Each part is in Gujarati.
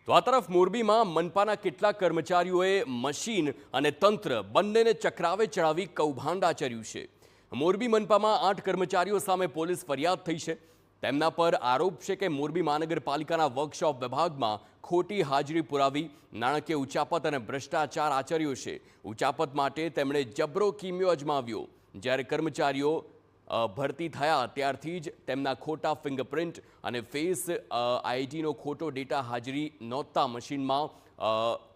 તો આ તરફ મોરબીમાં મનપાના કેટલાક કર્મચારીઓએ મશીન અને તંત્ર બંનેને ચક્રાવે ચડાવી કૌભાંડ આચર્યું છે। મોરબી મનપામાં 8 કર્મચારીઓ સામે પોલીસ ફરિયાદ થઈ છે। તેમના પર આરોપ છે કે મોરબી મહાનગરપાલિકાના વર્કશોપ વિભાગમાં ખોટી હાજરી પુરાવી નાણાકીય ઉચાપત અને ભ્રષ્ટાચાર આચર્યો છે। ઉચાપત માટે તેમણે જબરો કિમિયો અજમાવ્યો। જ્યારે કર્મચારીઓ ભરતી થયા ત્યારથી જ તેમના ખોટા ફિંગરપ્રિન્ટ અને ફેસ આઈડીનો ખોટો ડેટા હાજરી નોંધતા મશીનમાં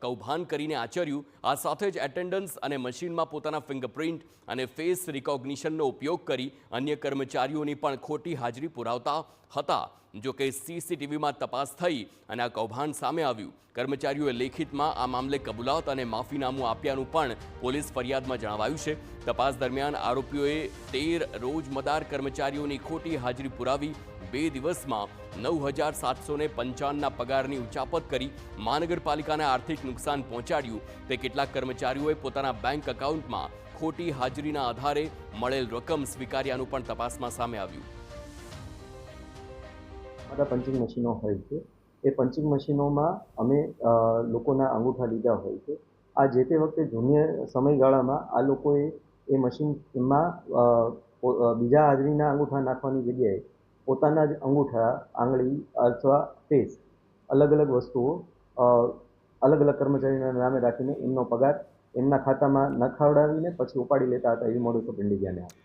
કૌભાંડ કરીને આચર્યું। આ સાથે જ એટેન્ડન્સ અને મશીનમાં પોતાના ફિંગરપ્રિન્ટ અને ફેસ રિકોગ્નિશનનો ઉપયોગ કરી અન્ય કર્મચારીઓની પણ ખોટી હાજરી પુરાવતા હતા। જો કે સીસીટીવીમાં તપાસ થઈ અને આ કૌભાંડ સામે આવ્યું। કર્મચારીઓએ લેખિતમાં આ મામલે કબૂલાત અને માફીનામું આપ્યાનું પણ પોલીસ ફરિયાદમાં જણાવાયું છે। તપાસ દરમિયાન આરોપીઓએ 13 રોજમદાર કર્મચારીઓની ખોટી હાજરી પુરાવી 2 દિવસમાં 9,755ના પગારની ઉચાપત કરી મહાનગરપાલિકાને આર્થિક નુકસાન પહોંચાડ્યું। તે કેટલાક કર્મચારીઓએ પોતાના બેંક એકાઉન્ટમાં ખોટી હાજરીના આધારે મળેલ રકમ સ્વીકાર્યાનું પણ તપાસમાં સામે આવ્યું। અમારા પંચિંગ મશીનો હોય છે। એ પંચિંગ મશીનોમાં અમે લોકોના અંગૂઠા લીધા હોય છે। આ જે તે વખતે જૂન્ય સમયગાળામાં આ લોકોએ એ મશીનમાં બીજા હાજરીના અંગૂઠા નાખવાની જગ્યાએ પોતાના જ અંગૂઠા, આંગળી અથવા ફેસ અલગ અલગ વસ્તુઓ અલગ અલગ કર્મચારીના નામે રાખીને એમનો પગાર એમના ખાતામાં નખાવડાવીને પછી ઉપાડી લેતા હતા। એવી મોડસ ઓપરેન્ડી ધ્યાને આવે।